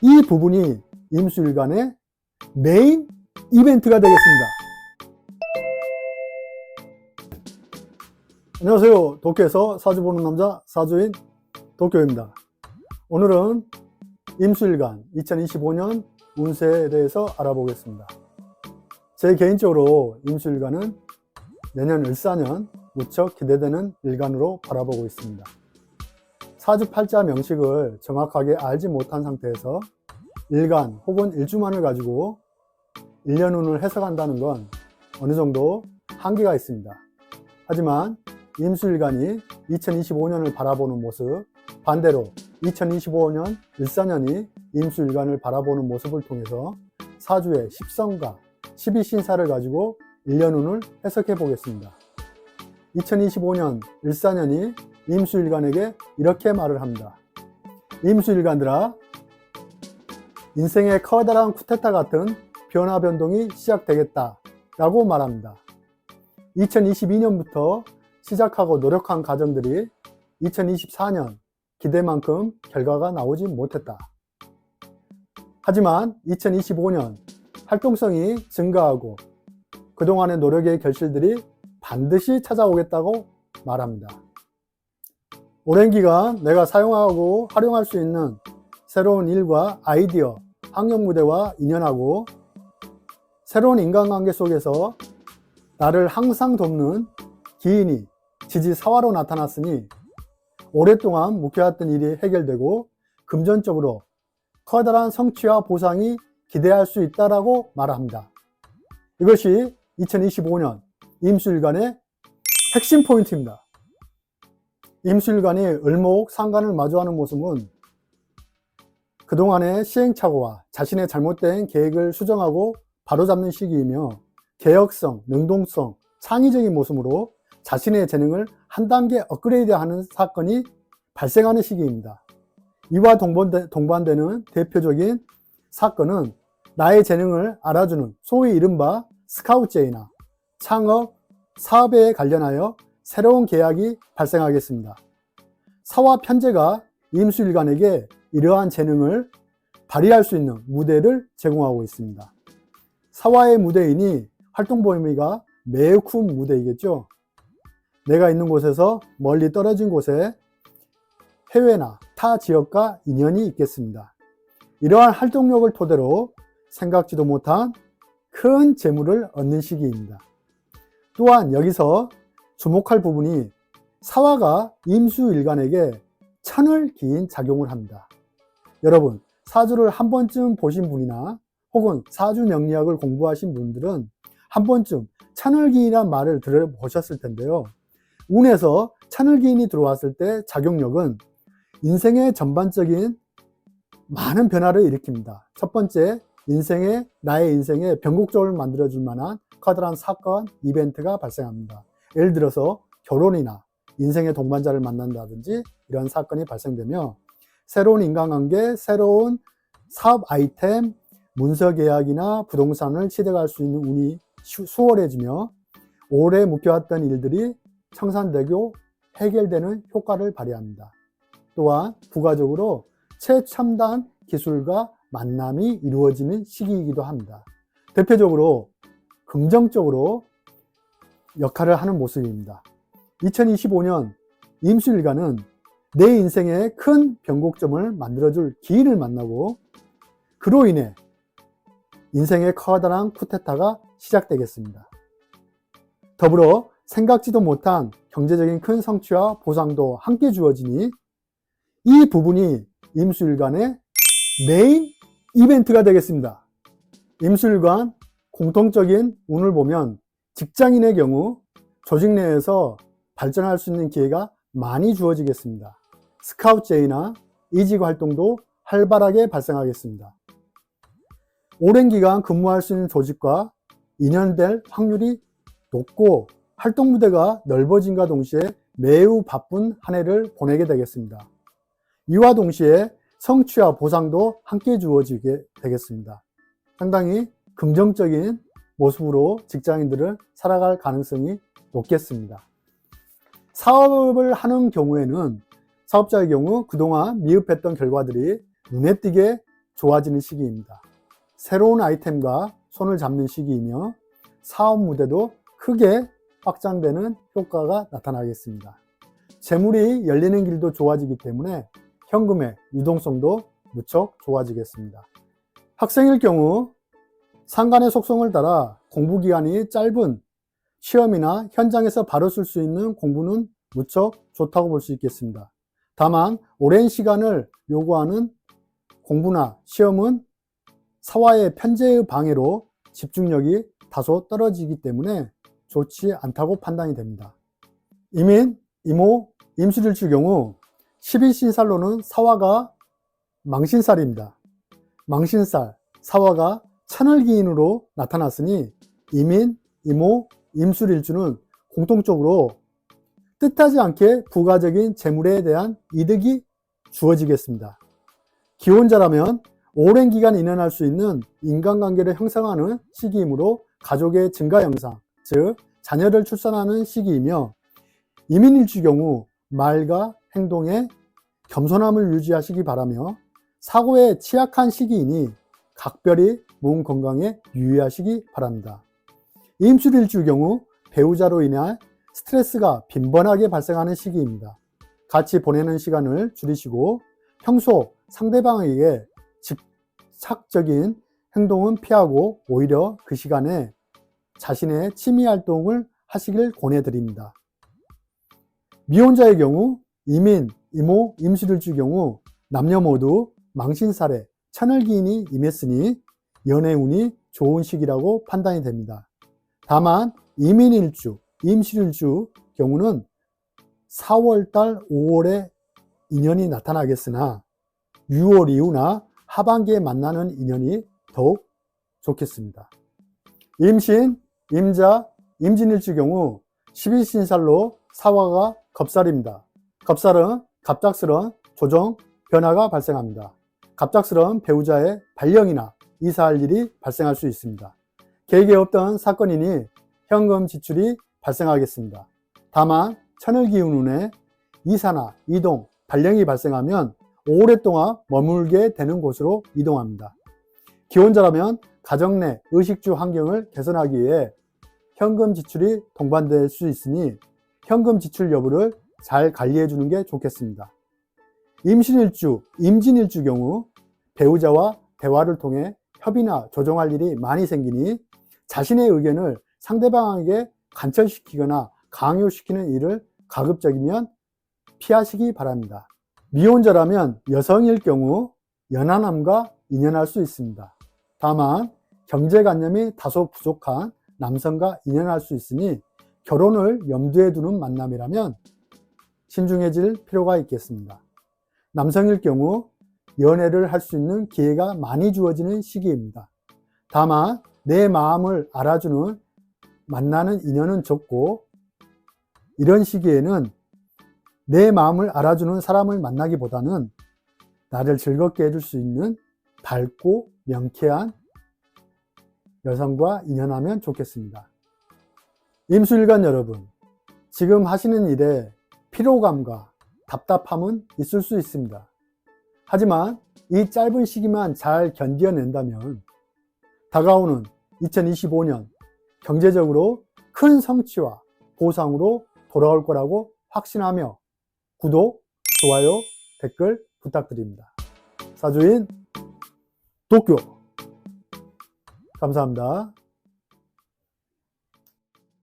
이 부분이 임수일간의 메인 이벤트가 되겠습니다. 안녕하세요. 도쿄에서 사주 보는 남자 사주인 도쿄입니다. 오늘은 임수일간 2025년 운세에 대해서 알아보겠습니다. 제 개인적으로 임수일간은 내년 을사년 무척 기대되는 일간으로 바라보고 있습니다. 사주팔자 명식을 정확하게 알지 못한 상태에서 일간 혹은 일주만을 가지고 1년 운을 해석한다는 건 어느 정도 한계가 있습니다. 하지만 임수일간이 2025년을 바라보는 모습, 반대로 2025년 을사년이 임수일간을 바라보는 모습을 통해서 사주의 10성과 12신사를 가지고 1년 운을 해석해 보겠습니다. 2025년 을사년이 임수일간에게 이렇게 말을 합니다. 임수일간들아, 인생의 커다란 쿠데타 같은 변화 변동이 시작되겠다 라고 말합니다. 2022년부터 시작하고 노력한 과정들이 2024년 기대만큼 결과가 나오지 못했다. 하지만 2025년 활동성이 증가하고 그동안의 노력의 결실들이 반드시 찾아오겠다고 말합니다. 오랜 기간 내가 사용하고 활용할 수 있는 새로운 일과 아이디어, 학력 무대와 인연하고 새로운 인간관계 속에서 나를 항상 돕는 기인이 지지사화로 나타났으니 오랫동안 묵혀왔던 일이 해결되고 금전적으로 커다란 성취와 보상이 기대할 수 있다라고 말합니다. 이것이 2025년 임수일간의 핵심 포인트입니다. 임수일간이 을목, 상간을 마주하는 모습은 그동안의 시행착오와 자신의 잘못된 계획을 수정하고 바로잡는 시기이며 개혁성, 능동성, 창의적인 모습으로 자신의 재능을 한 단계 업그레이드하는 사건이 발생하는 시기입니다. 이와 동반되는 대표적인 사건은 나의 재능을 알아주는 소위 이른바 스카우트제이나 창업, 사업에 관련하여 새로운 계약이 발생하겠습니다. 사와 편제가 임수일간에게 이러한 재능을 발휘할 수 있는 무대를 제공하고 있습니다. 사와의 무대이니 활동 범위가 매우 큰 무대이겠죠. 내가 있는 곳에서 멀리 떨어진 곳에 해외나 타 지역과 인연이 있겠습니다. 이러한 활동력을 토대로 생각지도 못한 큰 재물을 얻는 시기입니다. 또한 여기서 주목할 부분이 사화가 임수일간에게 천을 기인 작용을 합니다. 여러분, 사주를 한 번쯤 보신 분이나 혹은 사주 명리학을 공부하신 분들은 한 번쯤 천을기인이란 말을 들어보셨을 텐데요. 운에서 천을기인이 들어왔을 때 작용력은 인생의 전반적인 많은 변화를 일으킵니다. 첫 번째, 나의 인생에 변곡점을 만들어줄 만한 커다란 사건, 이벤트가 발생합니다. 예를 들어서 결혼이나 인생의 동반자를 만난다든지 이런 사건이 발생되며 새로운 인간관계, 새로운 사업 아이템, 문서 계약이나 부동산을 취득할 수 있는 운이 수월해지며 오래 묵혀왔던 일들이 청산되고 해결되는 효과를 발휘합니다. 또한 부가적으로 최첨단 기술과 만남이 이루어지는 시기이기도 합니다. 대표적으로 긍정적으로 역할을 하는 모습입니다. 2025년 임수일간은 내 인생에 큰 변곡점을 만들어줄 기인을 만나고 그로 인해 인생의 커다란 쿠데타가 시작되겠습니다. 더불어 생각지도 못한 경제적인 큰 성취와 보상도 함께 주어지니 이 부분이 임수일간의 메인 이벤트가 되겠습니다. 임수일간 공통적인 운을 보면 직장인의 경우 조직 내에서 발전할 수 있는 기회가 많이 주어지겠습니다. 스카우트제이나 이직 활동도 활발하게 발생하겠습니다. 오랜 기간 근무할 수 있는 조직과 인연될 확률이 높고 활동 무대가 넓어짐과 동시에 매우 바쁜 한 해를 보내게 되겠습니다. 이와 동시에 성취와 보상도 함께 주어지게 되겠습니다. 상당히 긍정적인 모습으로 직장인들을 살아갈 가능성이 높겠습니다. 사업을 하는 경우에는 사업자의 경우 그동안 미흡했던 결과들이 눈에 띄게 좋아지는 시기입니다. 새로운 아이템과 손을 잡는 시기이며 사업 무대도 크게 확장되는 효과가 나타나겠습니다. 재물이 열리는 길도 좋아지기 때문에 현금의 유동성도 무척 좋아지겠습니다. 학생일 경우 상관의 속성을 따라 공부 기간이 짧은 시험이나 현장에서 바로 쓸 수 있는 공부는 무척 좋다고 볼 수 있겠습니다. 다만 오랜 시간을 요구하는 공부나 시험은 사화의 편제의 방해로 집중력이 다소 떨어지기 때문에 좋지 않다고 판단이 됩니다. 이민, 이모, 임술일주 경우 12신살로는 사화가 망신살입니다. 망신살, 사화가 천을기인으로 나타났으니 이민, 이모, 임술일주는 공통적으로 뜻하지 않게 부가적인 재물에 대한 이득이 주어지겠습니다. 기혼자라면 오랜 기간 인연할 수 있는 인간관계를 형성하는 시기이므로 가족의 증가 형상, 즉 자녀를 출산하는 시기이며 이민일주 경우 말과 행동에 겸손함을 유지하시기 바라며 사고에 취약한 시기이니 각별히 몸 건강에 유의하시기 바랍니다. 임술일주 경우 배우자로 인해 스트레스가 빈번하게 발생하는 시기입니다. 같이 보내는 시간을 줄이시고 평소 상대방에게 집착적인 행동은 피하고 오히려 그 시간에 자신의 취미 활동을 하시길 권해드립니다. 미혼자의 경우 이민, 이모, 임술일주 경우 남녀 모두 망신살에 천을기인이 임했으니 연애운이 좋은 시기라고 판단이 됩니다. 다만 이민일주, 임술일주 경우는 4월달, 5월에 인연이 나타나겠으나 6월 이후나 하반기에 만나는 인연이 더욱 좋겠습니다. 임신, 임자, 임진일주 경우 12신살로 사화가 겁살입니다. 겁살은 갑작스러운 조정, 변화가 발생합니다. 갑작스러운 배우자의 발령이나 이사할 일이 발생할 수 있습니다. 계획에 없던 사건이니 현금 지출이 발생하겠습니다. 다만 천을기운운에 이사나 이동, 발령이 발생하면 오랫동안 머물게 되는 곳으로 이동합니다. 기혼자라면 가정 내 의식주 환경을 개선하기 위해 현금 지출이 동반될 수 있으니 현금 지출 여부를 잘 관리해 주는 게 좋겠습니다. 임신일주, 임진일주 경우 배우자와 대화를 통해 협의나 조정할 일이 많이 생기니 자신의 의견을 상대방에게 관철시키거나 강요시키는 일을 가급적이면 피하시기 바랍니다. 미혼자라면 여성일 경우 연하남과 인연할 수 있습니다. 다만 경제관념이 다소 부족한 남성과 인연할 수 있으니 결혼을 염두에 두는 만남이라면 신중해질 필요가 있겠습니다. 남성일 경우 연애를 할 수 있는 기회가 많이 주어지는 시기입니다. 다만 내 마음을 알아주는 만나는 인연은 적고 이런 시기에는 내 마음을 알아주는 사람을 만나기보다는 나를 즐겁게 해줄 수 있는 밝고 명쾌한 여성과 인연하면 좋겠습니다. 임수일간 여러분, 지금 하시는 일에 피로감과 답답함은 있을 수 있습니다. 하지만 이 짧은 시기만 잘 견뎌낸다면 다가오는 2025년 경제적으로 큰 성취와 보상으로 돌아올 거라고 확신하며 구독, 좋아요, 댓글 부탁드립니다. 사주인 도쿄 감사합니다.